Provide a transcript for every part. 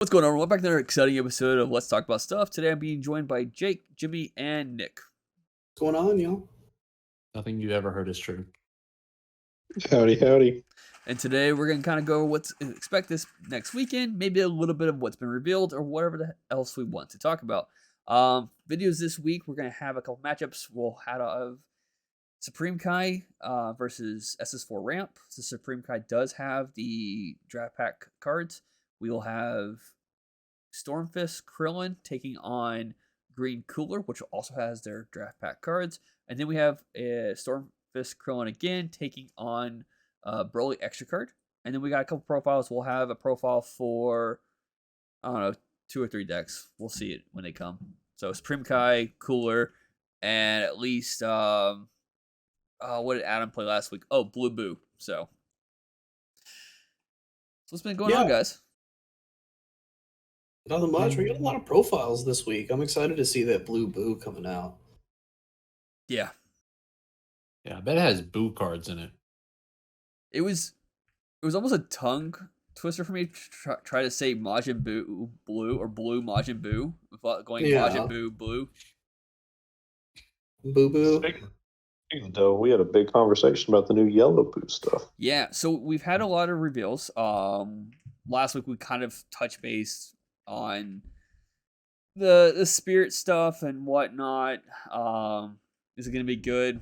What's going on? Welcome back to another exciting episode of Let's Talk About Stuff. Today I'm being joined by Jake, Jimmy, and Nick. What's going on, y'all? Nothing you ever heard is true. Howdy, howdy. And today we're going to kind of go what's expect this next weekend, maybe a little bit of what's been revealed or whatever else we want to talk about. Videos this week, we're going to have a couple matchups. We'll have Supreme Kai versus SS4 Ramp. So Supreme Kai does have the draft pack cards. We will have Stormfist Krillin taking on Green Cooler, which also has their draft pack cards. And then we have Stormfist Krillin again taking on Broly Extra card. And then we got a couple profiles. We'll have a profile for, I don't know, 2 or 3 decks. We'll see it when they come. So Supreme Kai, Cooler, and at least, what did Adam play last week? Oh, Blue Boo. So what's been going on, guys? Nothing much. We got a lot of profiles this week. I'm excited to see that Blue Boo coming out. Yeah. Yeah, I bet it has Boo cards in it. It was almost a tongue twister for me to try to say Majin Buu Blue or Blue Majin Buu without going Majin Buu Blue. Boo Boo. Though we had a big conversation about the new Yellow Boo stuff. Yeah, so we've had a lot of reveals. Last week we kind of touched base on the spirit stuff and whatnot. Is it going to be good?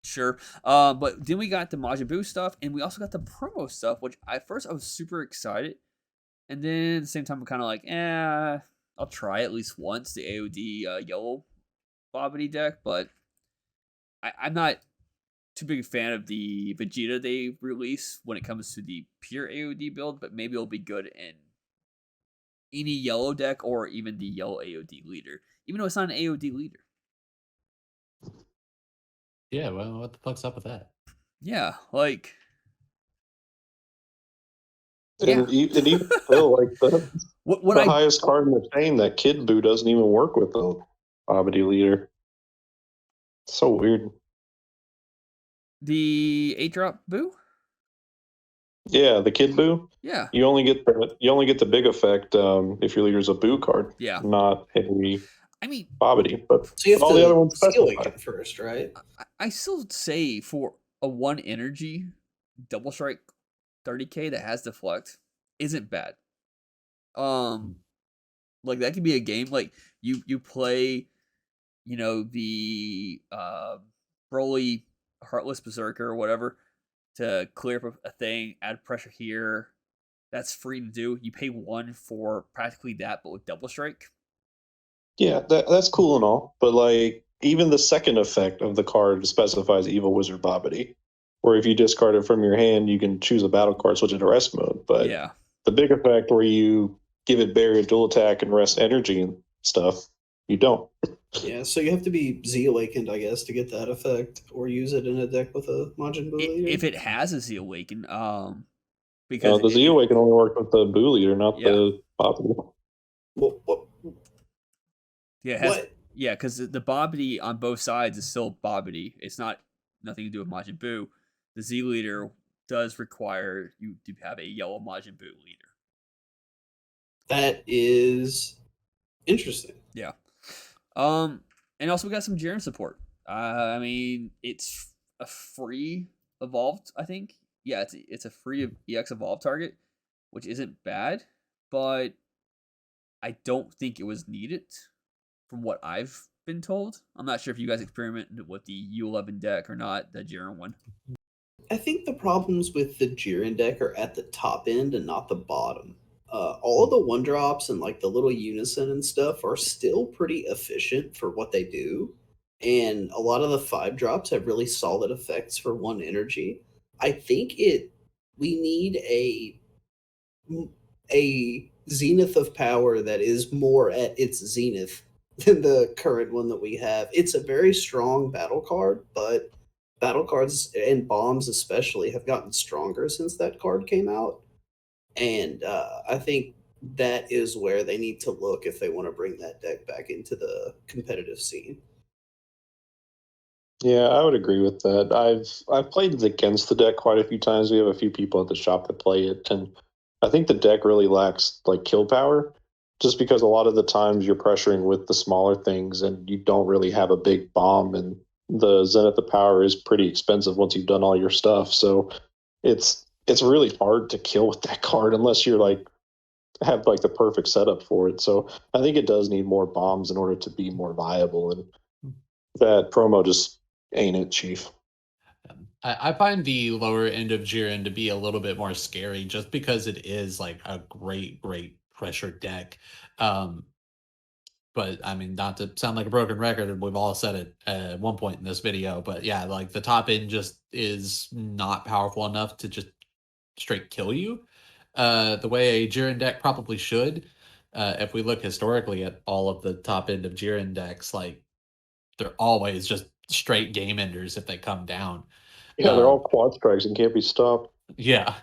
Sure. But then we got the Majin Buu stuff, and we also got the promo stuff, which at first I was super excited. And then at the same time, I'm kind of like, I'll try at least once the AOD yellow Bobbity deck, but I'm not too big a fan of the Vegeta they release when it comes to the pure AOD build, but maybe it'll be good in any yellow deck or even the yellow AOD leader, even though it's not an AOD leader. Yeah, well, what the fuck's up with that? Yeah, like... And even still, like the highest card in the chain, that Kid Boo doesn't even work with the Bobbity leader. It's so weird. The 8-drop Boo? Yeah, the Kid Boo. Yeah. You only get the big effect if your leader's a Boo card. Yeah. Not a Bobbity. But so you have all to the other ones seal it first, right? I still say for a 1 energy double strike 30k that has deflect isn't bad. Like that could be a game like you play, the Broly Heartless Berserker or whatever to clear up a thing, add pressure here. That's free to do. You pay 1 for practically that, but with double strike. Yeah, that's cool and all, but like even the second effect of the card specifies Evil Wizard Bobbity, where if you discard it from your hand, you can choose a battle card, switch it to rest mode. But yeah, the big effect where you give it barrier, dual attack, and rest energy and stuff, you don't. Yeah, so you have to be Z Awakened, I guess, to get that effect, or use it in a deck with a Majin Buu leader. If it has a Z Awaken, because the Z Awaken only works with the Buu leader, not the Bobbity. What? Yeah, because the Bobbity on both sides is still Bobbity. It's nothing to do with Majin Buu. The Z leader does require you to have a yellow Majin Buu leader. That is interesting. Yeah. And also we got some Jiren support. It's a free evolved, I think. Yeah, it's a free EX evolved target, which isn't bad, but I don't think it was needed from what I've been told. I'm not sure if you guys experimented with the U11 deck or not, the Jiren one. I think the problems with the Jiren deck are at the top end and not the bottom. All of the 1-drops and like the little unison and stuff are still pretty efficient for what they do. And a lot of the 5-drops have really solid effects for 1 energy. I think we need a zenith of power that is more at its zenith than the current one that we have. It's a very strong battle card, but battle cards and bombs especially have gotten stronger since that card came out. And I think that is where they need to look if they want to bring that deck back into the competitive scene. Yeah, I would agree with that. I've played against the deck quite a few times. We have a few people at the shop that play it, and I think the deck really lacks like kill power, just because a lot of the times you're pressuring with the smaller things and you don't really have a big bomb, and the Zenith of Power is pretty expensive once you've done all your stuff. So it's really hard to kill with that card unless you're like have like the perfect setup for it. So I think it does need more bombs in order to be more viable, and that promo just ain't it, Chief. I find the lower end of Jiren to be a little bit more scary just because it is like a great pressure deck. Um, but I mean, not to sound like a broken record, and we've all said it at one point in this video, but yeah, like the top end just is not powerful enough to just straight kill you. The way a Jiren deck probably should. If we look historically at all of the top end of Jiren decks, like they're always just straight game enders if they come down. Yeah, they're all quad strikes and can't be stopped. Yeah.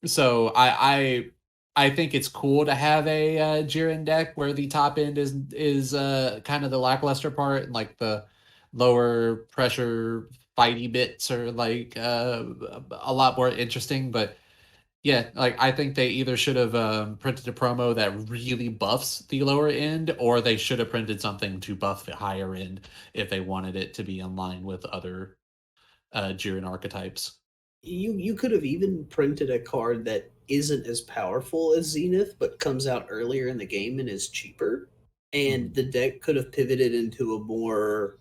So I think it's cool to have a Jiren deck where the top end is kind of the lackluster part, and like the lower pressure fighty bits are like a lot more interesting. But yeah, like I think they either should have printed a promo that really buffs the lower end, or they should have printed something to buff the higher end if they wanted it to be in line with other Jiren archetypes. You could have even printed a card that isn't as powerful as Zenith, but comes out earlier in the game and is cheaper, and the deck could have pivoted into a more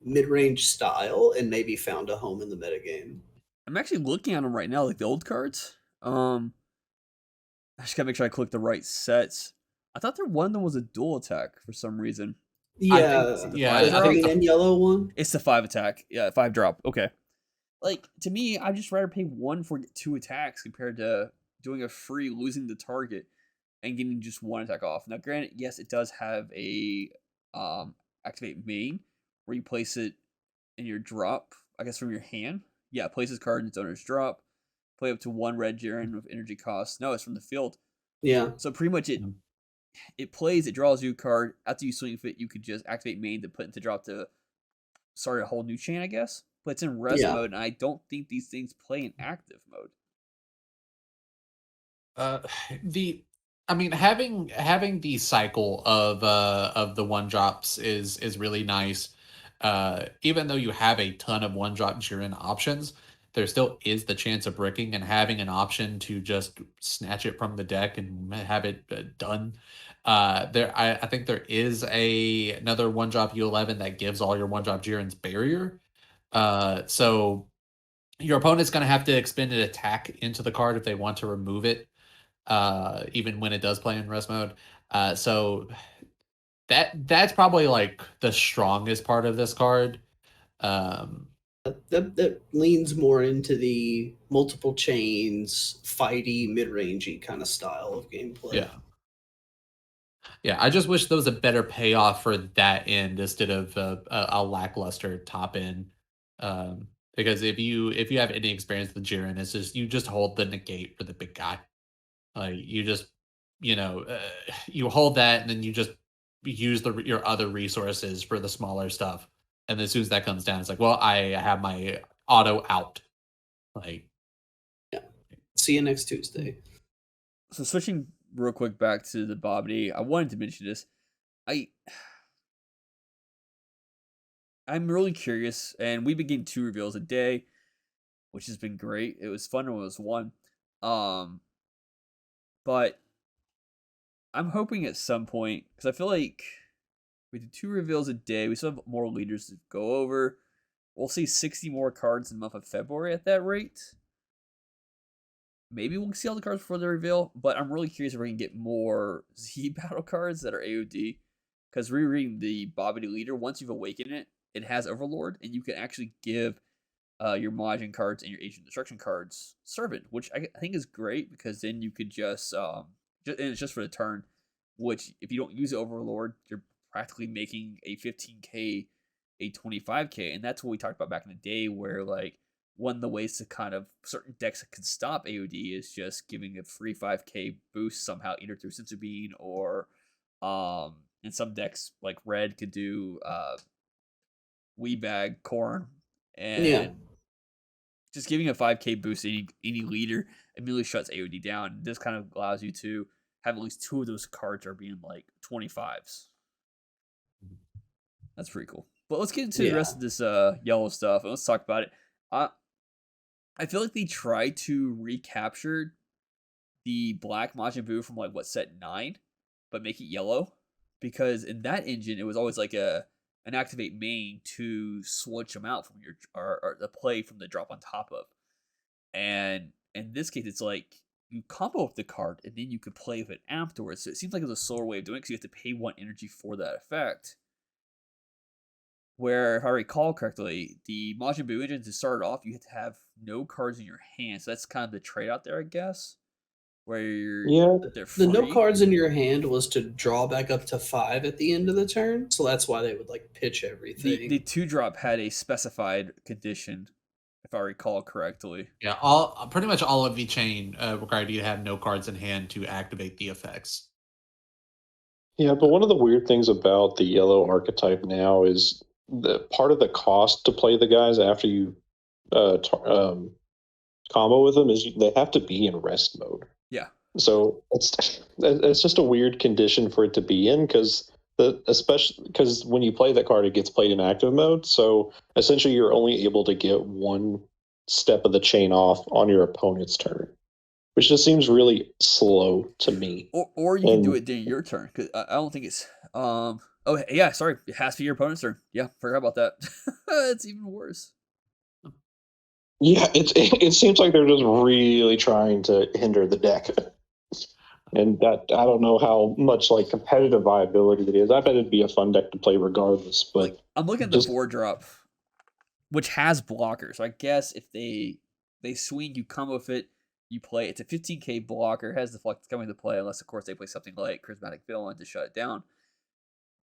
mid-range style and maybe found a home in the metagame. I'm actually looking at them right now, like the old cards. I just gotta make sure I click the right sets. I thought one of them was a dual attack for some reason. Yeah, yeah, the green and yellow one. It's the 5 attack. Yeah, 5 drop. Okay. Like, to me, I'd just rather pay 1 for 2 attacks compared to doing a free, losing the target, and getting just 1 attack off. Now, granted, yes, it does have a activate main, where you place it in your drop, I guess from your hand. Yeah, place this card in its owner's drop. Play up to 1 red Jiren with energy cost. No, it's from the field. Yeah. So pretty much it plays, it draws you a card. After you swing fit, you could just activate main to put into drop to start a whole new chain, I guess. But it's in rest mode, and I don't think these things play in active mode. I mean, having the cycle of the one drops is really nice. Even though you have a ton of one drop Jiren options, there still is the chance of bricking, and having an option to just snatch it from the deck and have it done. I think there is another one drop U11 that gives all your one drop Jiren's barrier. So your opponent's going to have to expend an attack into the card if they want to remove it, even when it does play in rest mode. So that's probably like the strongest part of this card. That leans more into the multiple chains, fighty, mid-rangey kind of style of gameplay. Yeah. Yeah, I just wish there was a better payoff for that end instead of a lackluster top end. Because if you have any experience with Jiren, it's just you just hold the negate for the big guy. Like you just you hold that, and then you just use your other resources for the smaller stuff. And as soon as that comes down, it's like, well, I have my auto out. Like, yeah. See you next Tuesday. So switching real quick back to the Bobbity, I wanted to mention this. I'm really curious, and we've been getting 2 reveals a day, which has been great. It was fun when it was 1. But I'm hoping at some point, because I feel like we do 2 reveals a day, we still have more leaders to go over. We'll see 60 more cards in the month of February at that rate. Maybe we'll see all the cards before the reveal, but I'm really curious if we can get more Z battle cards that are AOD. Because rereading the Bobbity leader, once you've awakened it, it has Overlord, and you can actually give your Majin cards and your Agent Destruction cards Servant, which I think is great, because then you could just and it's just for the turn, which if you don't use Overlord, you're practically making a 15k a 25k, and that's what we talked about back in the day, where like one of the ways to kind of certain decks that can stop AOD is just giving a free 5k boost somehow, either through Sensu Bean or in some decks like Red could do Wee Bag Corn, and just giving a 5k boost to any leader immediately shuts AOD down. This kind of allows you to have at least 2 of those cards are being like 25s. That's pretty cool. But let's get into the rest of this yellow stuff and let's talk about it. I feel like they tried to recapture the black Majin Buu from like set 9, but make it yellow, because in that engine it was always like an activate main to switch them out from your or the play from the drop on top of. And in this case, it's like you combo up the card and then you could play with it afterwards. So it seems like it's a slower way of doing it because you have to pay 1 energy for that effect. Where, if I recall correctly, the Majin Buu engine, to start off, you have to have no cards in your hand. So that's kind of the trade out there, I guess. Where they're free. The no cards in your hand was to draw back up to 5 at the end of the turn. So that's why they would like pitch everything. The 2-drop had a specified condition, if I recall correctly. Yeah, pretty much all of the chain required you to have no cards in hand to activate the effects. Yeah, but one of the weird things about the yellow archetype now is the part of the cost to play the guys after you combo with them is they have to be in rest mode. Yeah. So it's just a weird condition for it to be in, especially because when you play that card, it gets played in active mode. So essentially, you're only able to get 1 step of the chain off on your opponent's turn, which just seems really slow to me. Or you can do it during your turn, because I don't think it's oh yeah, sorry, it has to be your opponent's turn. Yeah, forgot about that. It's even worse. Yeah, it seems like they're just really trying to hinder the deck. And that, I don't know how much like competitive viability it is. I bet it'd be a fun deck to play regardless. But like, I'm looking at the 4-drop, which has blockers. So I guess if they swing, you come with it, you play. It's a 15k blocker, has the flex coming to play, unless of course they play something like Charismatic Villain to shut it down.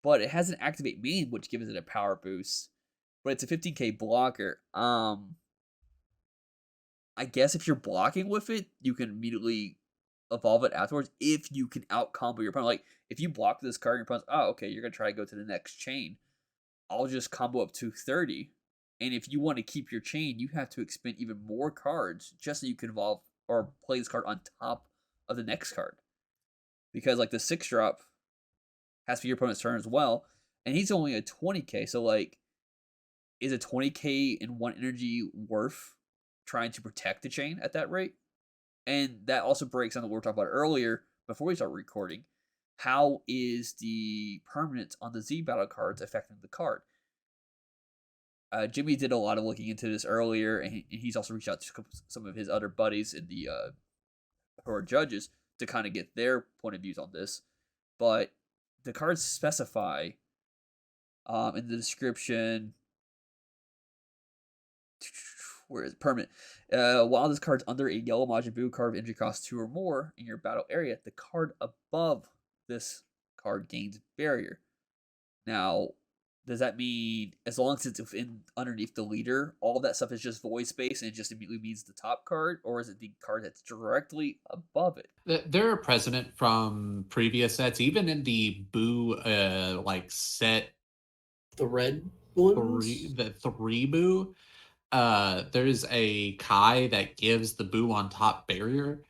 But it has an activate main, which gives it a power boost. But it's a 15k blocker. I guess if you're blocking with it, you can immediately evolve it afterwards if you can out combo your opponent. Like, if you block this card, your opponent's, oh, okay, you're going to try to go to the next chain. I'll just combo up to 30. And if you want to keep your chain, you have to expend even more cards just so you can evolve or play this card on top of the next card. Because, like, the 6-drop has to be your opponent's turn as well. And he's only a 20k. So, like, is a 20k in 1 energy worth trying to protect the chain at that rate? And that also breaks down what we were talking about earlier before we start recording. How is the permanence on the Z battle cards affecting the card? Jimmy did a lot of looking into this earlier, and he's also reached out to some of his other buddies in the who are judges to kind of get their point of views on this. But the cards specify in the description, where is permanent? While this card's under a yellow Majin Buu card of injury cost 2 or more in your battle area, the card above this card gains barrier. Now, does that mean as long as it's within underneath the leader, all that stuff is just void space and it just immediately means the top card, or is it the card that's directly above it? They're a precedent from previous sets, even in the Buu like set. The red ones? The 3 Buu. There's a Kai that gives the Buu on top barrier.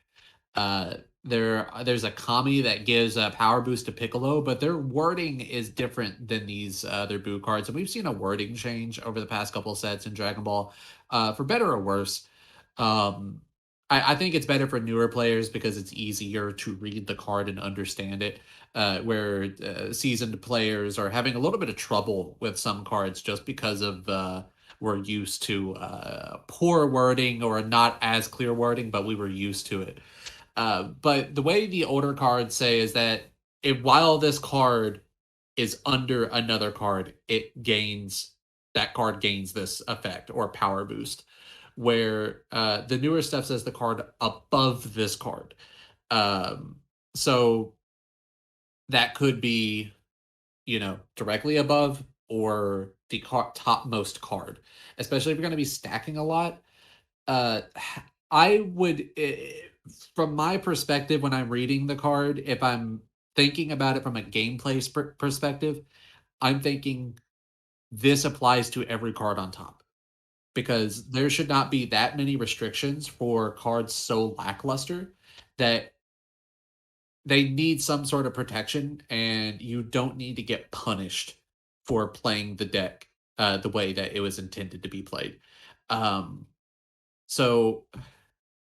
There's a Kami that gives a power boost to Piccolo, but their wording is different than these other Buu cards. And we've seen a wording change over the past couple sets in Dragon Ball, for better or worse. I think it's better for newer players because it's easier to read the card and understand it, where seasoned players are having a little bit of trouble with some cards just because of we're used to poor wording or not as clear wording, but we were used to it. But the way the older cards say is that while this card is under another card, that card gains this effect or power boost. Where the newer stuff says the card above this card. So that could be, directly above or the topmost card, especially if you're going to be stacking a lot. I would, from my perspective, when I'm reading the card, if I'm thinking about it from a gameplay perspective, I'm thinking this applies to every card on top. because there should not be that many restrictions for cards so lackluster that they need some sort of protection, and you don't need to get punished for playing the deck the way that it was intended to be played. Um, so,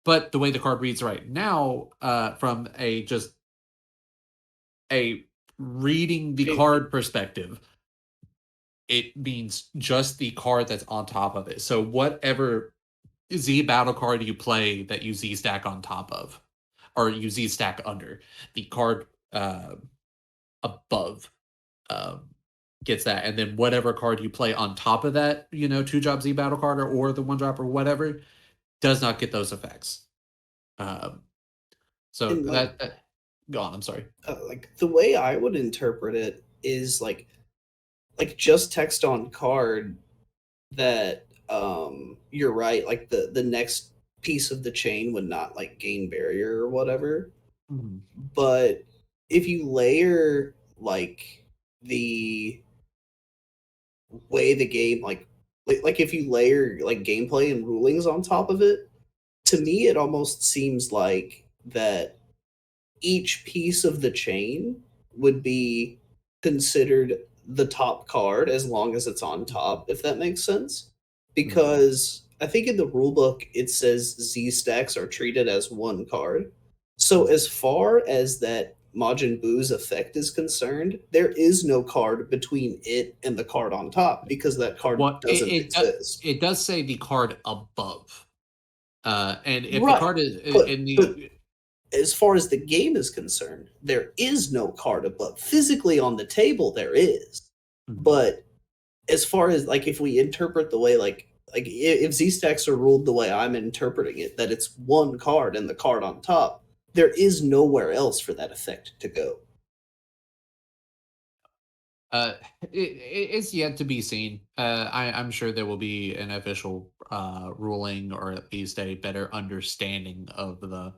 but the way the card reads right now, from a reading the card perspective, it means just the card that's on top of it. So whatever Z battle card you play that you Z stack on top of, or you Z stack under, the card above gets that, and then whatever card you play on top of that, 2-drop Z battle card or the 1-drop or whatever, does not get those effects. So And like, go on. I'm sorry. like the way I would interpret it is like just text on card that you're right, like the next piece of the chain would not like gain barrier or whatever. Mhm. But if you layer like the way the game like if you layer like gameplay and rulings on top of it, to me it almost seems like that each piece of the chain would be considered the top card as long as it's on top, if that makes sense. Because I think in the rulebook it says Z stacks are treated as one card. So as far as that Majin Buu's effect is concerned, there is no card between it and the card on top because that card Well, doesn't exist. it does say the card above, and if the Right. card is But, in but the as far as the game is concerned, there is no card above. Physically on the table, there is. But as far as like if we interpret the way like if Z stacks are ruled the way I'm interpreting it, that it's one card and the card on top, there is nowhere else for that effect to go. It's yet to be seen. I'm sure there will be an official ruling, or at least a better understanding of the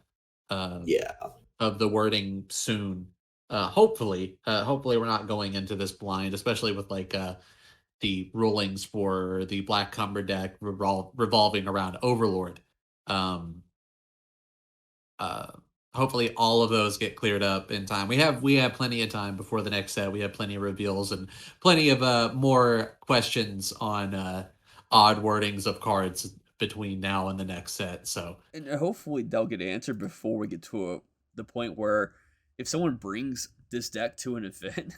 Yeah. of the wording soon. Hopefully we're not going into this blind, especially with like the rulings for the Black Cumber deck revolving around Overlord. Um, uh, Hopefully all of those get cleared up in time. We have plenty of time before the next set. We have plenty of reveals and plenty of more questions on odd wordings of cards between now and the next set. So, And hopefully they'll get answered before we get to the point where if someone brings this deck to an event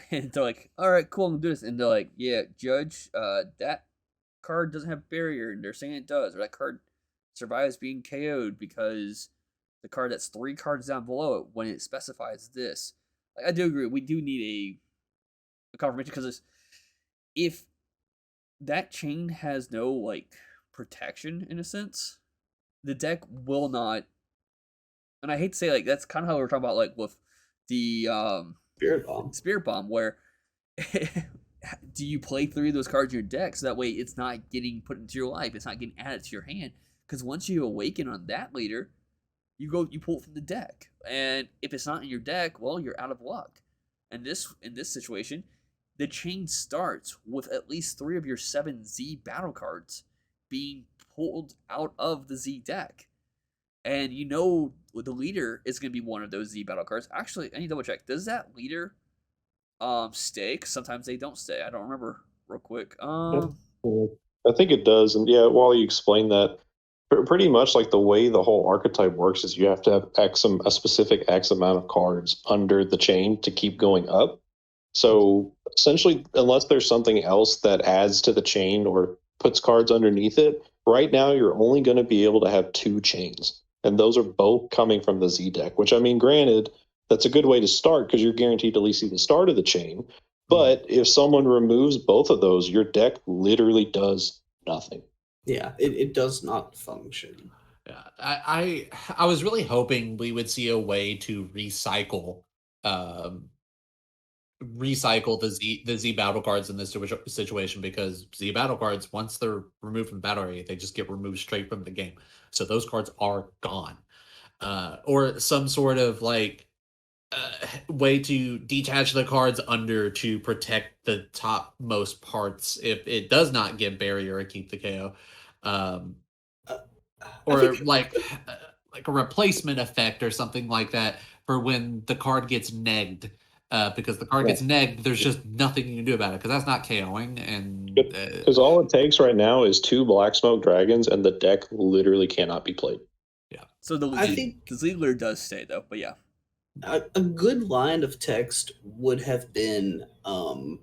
and they're like, all right, cool, I'm gonna do this, and they're like, yeah, Judge, that card doesn't have barrier, and they're saying it does, or that card survives being KO'd because the card that's 3 cards down below it when it specifies this. Like, I do agree, we do need a confirmation, because if that chain has no like protection in a sense, the deck will not. And I hate to say, like, that's kind of how we were talking about, like, with the Spirit Bomb, where do you play 3 of those cards in your deck so that way it's not getting put into your life, it's not getting added to your hand? Because once you awaken on that later, you pull it from the deck, and if it's not in your deck, well, you're out of luck. And in this situation, the chain starts with at least 3 of your 7 Z battle cards being pulled out of the Z deck. And the leader is going to be one of those Z battle cards. Actually, I need to double check. Does that leader stay? 'Cause sometimes they don't stay. I don't remember real quick. I think it does. And yeah, while you explain that, pretty much like the way the whole archetype works is you have to have a specific X amount of cards under the chain to keep going up. So essentially, unless there's something else that adds to the chain or puts cards underneath it, right now you're only going to be able to have 2 chains. And those are both coming from the Z deck, which, I mean, granted, that's a good way to start because you're guaranteed to at least see the start of the chain. But if someone removes both of those, your deck literally does nothing. Yeah, it does not function. Yeah, I was really hoping we would see a way to recycle the Z battle cards in this situation, because Z battle cards, once they're removed from the battle area, they just get removed straight from the game. So those cards are gone, or some sort of like way to detach the cards under to protect the topmost parts if it does not give barrier or keep the KO. Um, Uh, I or think like a replacement effect or something like that for when the card gets negged. Because the card gets negged, there's just nothing you can do about it because that's not KOing. And Because all it takes right now is 2 Black Smoke Dragons, and the deck literally cannot be played. yeah, So the I think Ziegler does stay though, but yeah. a good line of text would have been this.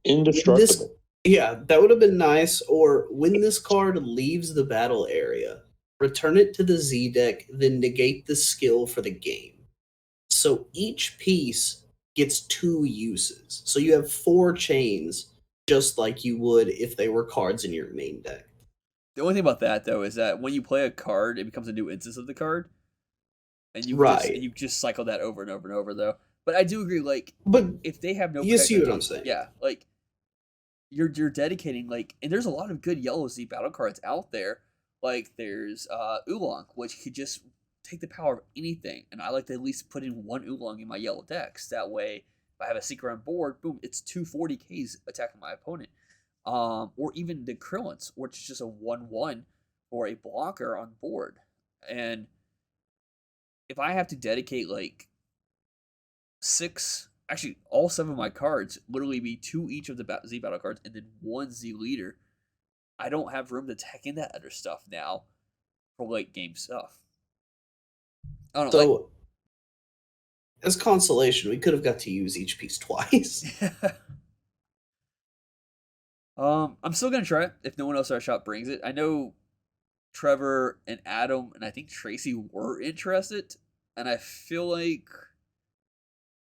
Indestructible. Yeah, that would have been nice. Or when this card leaves the battle area, return it to the Z deck, then negate the skill for the game. So each piece gets 2 uses. So you have 4 chains, just like you would if they were cards in your main deck. The only thing about that though is that when you play a card, it becomes a new instance of the card, and Right. you just cycle that over and over and over though. But I do agree, like But if they have no you see protection what on I'm top, saying. yeah, like you're dedicating like, and there's a lot of good yellow Z battle cards out there. Like there's Oolong, which could just take the power of anything, and I like to at least put in 1 Oolong in my yellow decks. That way, if I have a secret on board, boom, it's 240Ks attacking my opponent. Or even the Krillins, which is just a 1/1 or a blocker on board. And if I have to dedicate like 6, actually all 7 of my cards, literally be 2 each of the Z battle cards, and then 1 Z leader, I don't have room to tech in that other stuff now for late game stuff. I don't know. So as consolation, we could have got to use each piece twice. Like, I'm still gonna try it if no one else at our shop brings it. I know Trevor and Adam and I think Tracy were interested, and I feel like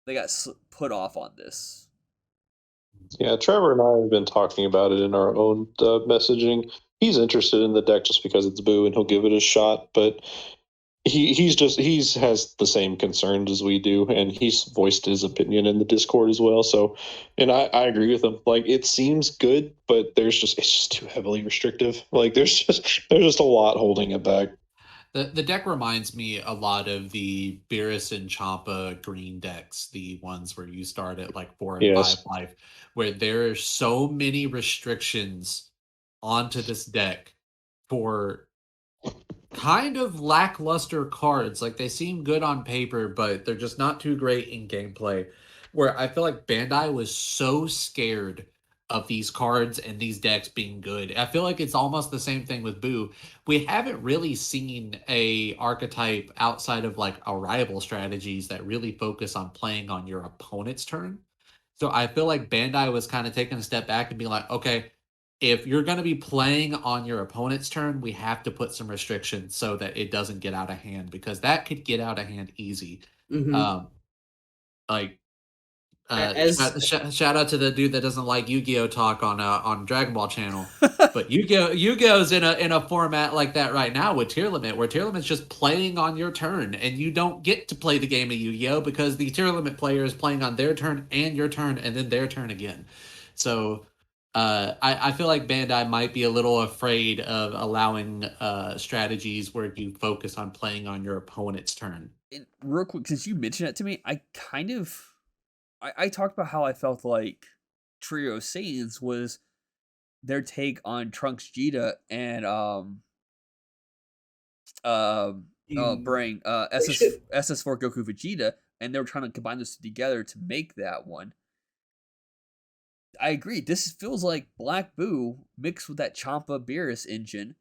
they got put off on this. Yeah, Trevor and I have been talking about it in our own messaging. He's interested in the deck just because it's Boo, and he'll give it a shot. But he's has the same concerns as we do, and he's voiced his opinion in the Discord as well. So, and I agree with him. Like it seems good, but it's just too heavily restrictive. Like there's just a lot holding it back. the deck reminds me a lot of the Beerus and Champa green decks, the ones where you start at like 4 and 5 Yes. life, where there are so many restrictions onto this deck for kind of lackluster cards. Like they seem good on paper, but they're just not too great in gameplay. Where I feel like Bandai was so scared of these cards and these decks being good. I feel like it's almost the same thing with Boo. We haven't really seen a archetype outside of like arrival strategies that really focus on playing on your opponent's turn. So I feel like Bandai was kind of taking a step back and being like, okay, if you're going to be playing on your opponent's turn, we have to put some restrictions so that it doesn't get out of hand because that could get out of hand easy. Mm-hmm. Like As shout out to the dude that doesn't like Yu-Gi-Oh talk on Dragon Ball channel, but Yu-Gi-Oh's in a format like that right now with tier limit, where tier limit's just playing on your turn, and you don't get to play the game of Yu-Gi-Oh because the tier limit player is playing on their turn and your turn and then their turn again. So I feel like Bandai might be a little afraid of allowing strategies where you focus on playing on your opponent's turn. And real quick, since you mentioned it to me, I talked about how I felt like Trio Saiyans was their take on Trunks Vegeta and Brain SS4 Goku Vegeta, and they were trying to combine those two together to make that one. I agree. This feels like Black Boo mixed with that Champa Beerus engine,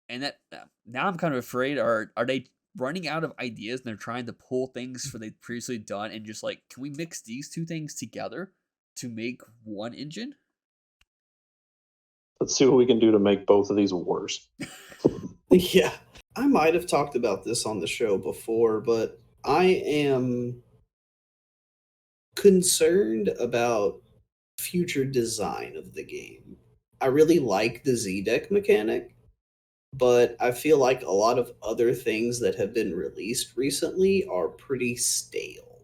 and that now I'm kind of afraid. Are they running out of ideas and they're trying to pull things for they've previously done and just like, can we mix these two things together to make one engine? Let's see what we can do to make both of these worse. Yeah, I might have talked about this on the show before, but I am concerned about future design of the game. I really like the Z deck mechanic, but I feel like a lot of other things that have been released recently are pretty stale.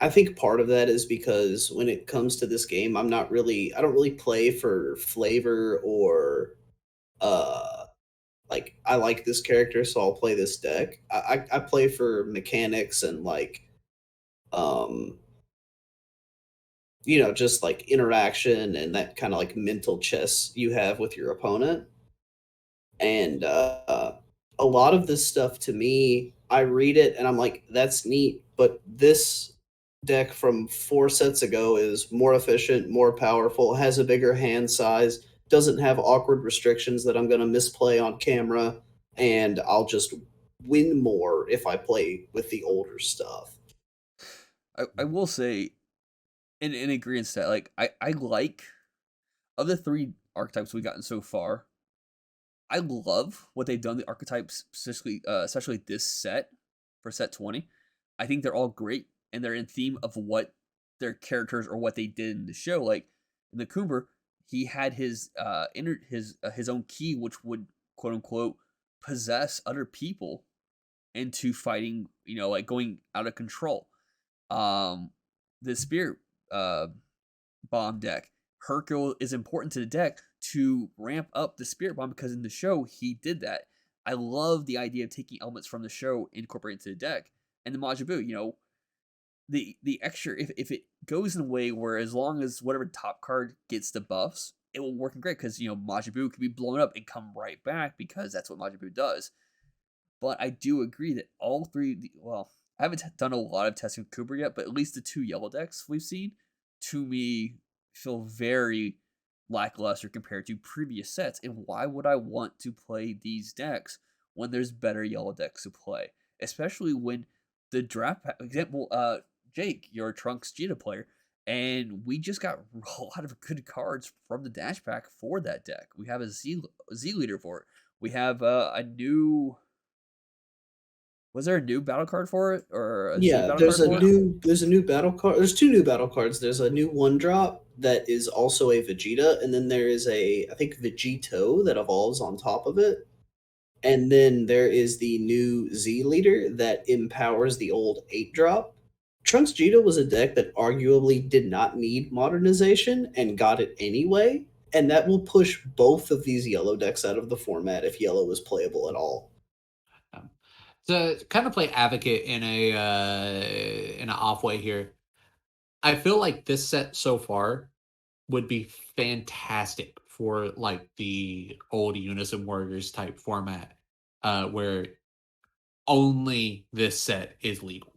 I think part of that is because when it comes to this game, I don't really play for flavor or uh like I like this character, so I'll play this deck. I play for mechanics and like um just like interaction and that kind of like mental chess you have with your opponent. And a lot of this stuff to me, I read it and I'm like, that's neat, but this deck from 4 sets ago is more efficient, more powerful, has a bigger hand size, doesn't have awkward restrictions that I'm going to misplay on camera, and I'll just win more if I play with the older stuff. I will say, in agreement to that, like I like of the 3 archetypes we've gotten so far, I love what they've done. The archetypes, especially this set for set 20. I think they're all great, and they're in theme of what their characters or what they did in the show. Like in the Coomer, he had his own key, which would quote unquote possess other people into fighting. Like going out of control. Um, the Spirit Bomb deck. Hercule is important to the deck to ramp up the Spirit Bomb because in the show he did that. I love the idea of taking elements from the show, incorporating into the deck. And the Majin Buu, the extra, if it goes in a way where as long as whatever top card gets the buffs, it will work great because Majin Buu can be blown up and come right back because that's what Majin Buu does. But I do agree that all three, well, I haven't done a lot of testing with Cooper yet, but at least the 2 yellow decks we've seen, to me, feel very lackluster compared to previous sets. And why would I want to play these decks when there's better yellow decks to play? Especially when the draft pack, example, Jake, you're a Trunks Gita player, and we just got a lot of good cards from the dash pack for that deck. We have a Z leader for it. We have a new. Was there a new battle card for it, or a Z Yeah, battle card for it? there's a new battle card. There's 2 new battle cards. There's a new 1-drop that is also a Vegeta, and then there is a, I think, Vegito that evolves on top of it. And then there is the new Z leader that empowers the old 8-drop. Trunks Vegeta was a deck that arguably did not need modernization and got it anyway, and that will push both of these yellow decks out of the format if yellow is playable at all. Um, to kind of play advocate in an off way here, I feel like this set so far would be fantastic for like the old Unison Warriors type format, where only this set is legal.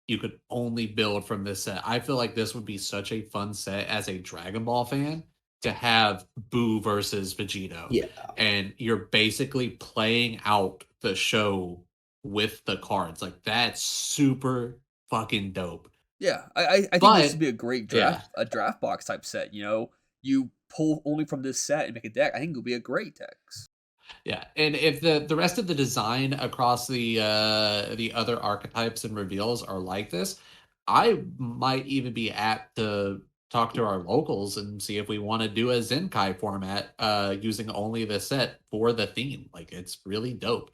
You could only build from this set. I feel like this would be such a fun set as a Dragon Ball fan to have Boo versus Vegito. Yeah. And you're basically playing out the show with the cards. Like that's super fucking dope. Yeah, I think this would But be a great yeah, draft box type set. You pull only from this set and make a deck. I think it would be a great deck. yeah. And if the rest of the design across the other archetypes and reveals are like this, I might even be apt to talk to our locals and see if we want to do a Zenkai format using only the set for the theme. Like it's really dope.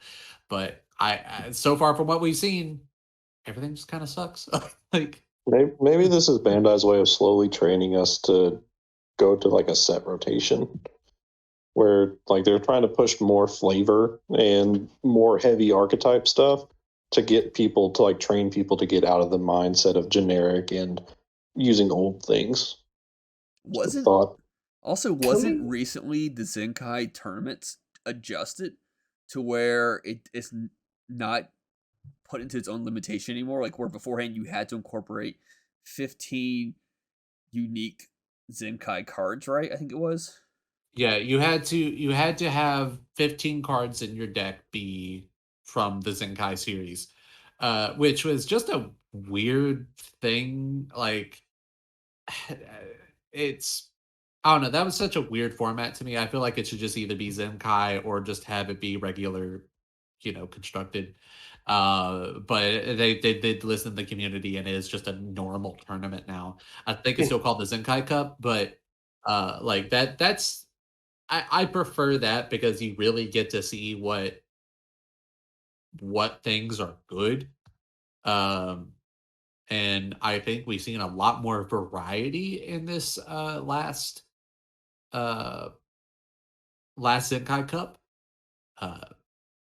But I so far from what we've seen, everything just kind of sucks. Like Maybe this is Bandai's way of slowly training us to go to like a set rotation where like they're trying to push more flavor and more heavy archetype stuff to get people to like train people to get out of the mindset of generic and using old things. Wasn't Thought. wasn't Coming recently the Zenkai tournaments adjusted to where it's not put into its own limitation anymore? Like where beforehand you had to incorporate 15 unique Zenkai cards, right? I think it was. yeah, you had to have 15 cards in your deck be from the Zenkai series, which was just a weird thing. Like it's I don't know. That was such a weird format to me. I feel like it should just either be Zenkai or just have it be regular, constructed. But they did listen to the community, and it is just a normal tournament now. I think it's still called the Zenkai Cup, but like that's I prefer that because you really get to see what things are good. Um, and I think we've seen a lot more variety in this uh last Zenkai Cup. Uh,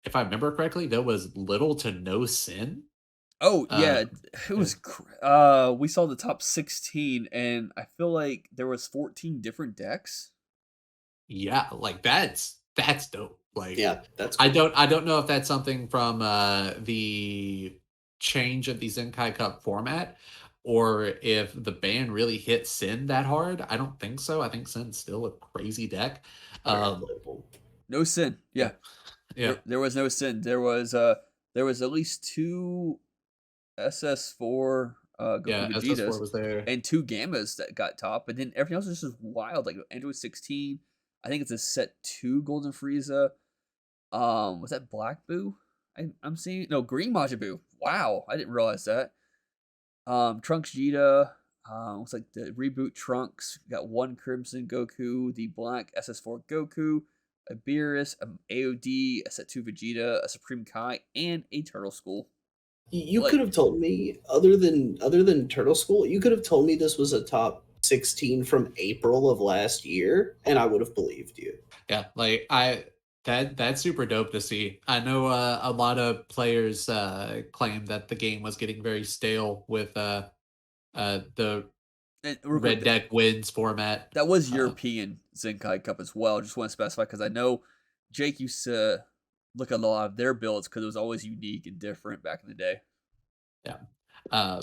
if I remember correctly, there was little to no sin. Oh Uh, yeah, it was. We saw the top 16, and I feel like there was 14 different decks. yeah, like that's dope. Like Yeah, that's cool. I don't know if that's something from the change of the Zenkai Cup format, or if the ban really hit Sin that hard. I don't think so. I think Sin's still a crazy deck. Very Um, playable. No sin. yeah, Yeah, yeah, there was no sin. There was at least two SS4 Goku yeah. SS4 Vegetas was there. and two Gammas that got top, and then everything else is just wild. Like Android 16, I think it's a set 2 Golden Frieza. Was that Black Buu? I'm seeing no Green Majin Buu. Wow, I didn't realize that. Trunks Vegeta. Looks like the reboot Trunks. Got one Crimson Goku, the black SS4 Goku, a Beerus, an AOD, a set 2 Vegeta, a Supreme Kai, and a Turtle School. You Like, could have told me other than Turtle School, you could have told me this was a top 16 from April of last year, and I would have believed you. Yeah, like that's super dope to see. I know a lot of players claim that the game was getting very stale with the and red deck wins format. that was Uh, European Zenkai Cup as well. Just want to specify because I know Jake used to look at a lot of their builds because it was always unique and different back in the day. yeah. Uh,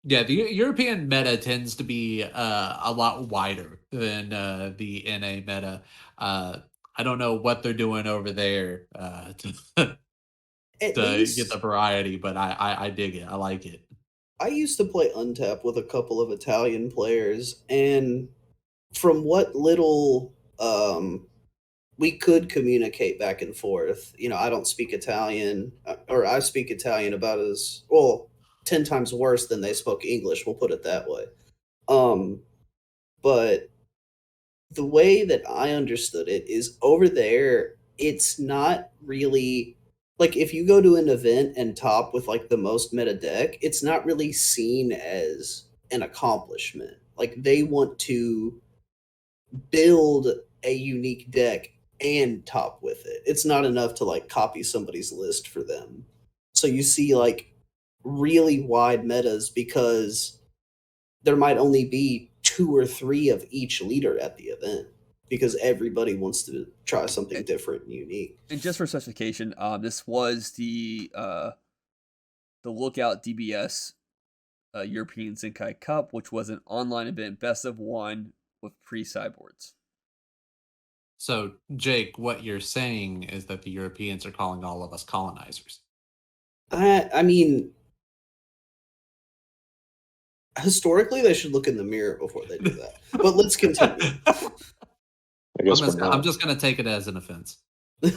yeah, the European meta tends to be a lot wider than the NA meta. I don't know what they're doing over there to, At to get the least variety, but I dig it. I like it. I used to play Untap with a couple of Italian players, and from what little we could communicate back and forth. I don't speak Italian, or I speak Italian about as well, 10 times worse than they spoke English, we'll put it that way. Um, but the way that I understood it is over there, it's not really like if you go to an event and top with like the most meta deck, it's not really seen as an accomplishment. Like they want to build a unique deck and top with it. It's not enough to like copy somebody's list for them. So you see like really wide metas because there might only be 2 or 3 of each leader at the event because everybody wants to try something different and unique. And just for specification, this was the Lookout DBS European Zenkai Cup, which was an online event, best of 1 with pre-sideboards. So, Jake, what you're saying is that the Europeans are calling all of us colonizers. I mean, historically, they should look in the mirror before they do that. But let's continue. I guess we're I'm not. just going to take it as an offense.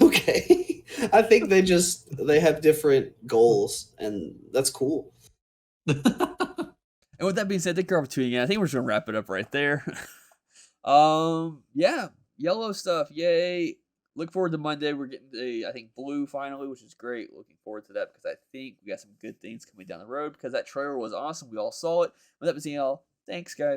Okay. I think they have different goals, and that's cool. And with that being said, thank you for tuning in. I think we're just gonna wrap it up right there. Yeah, yellow stuff, yay! Look forward to Monday. We're getting I think blue finally, which is great. Looking forward to that because I think we got some good things coming down the road. Because that trailer was awesome. We all saw it. With that being said, y'all, thanks, guys.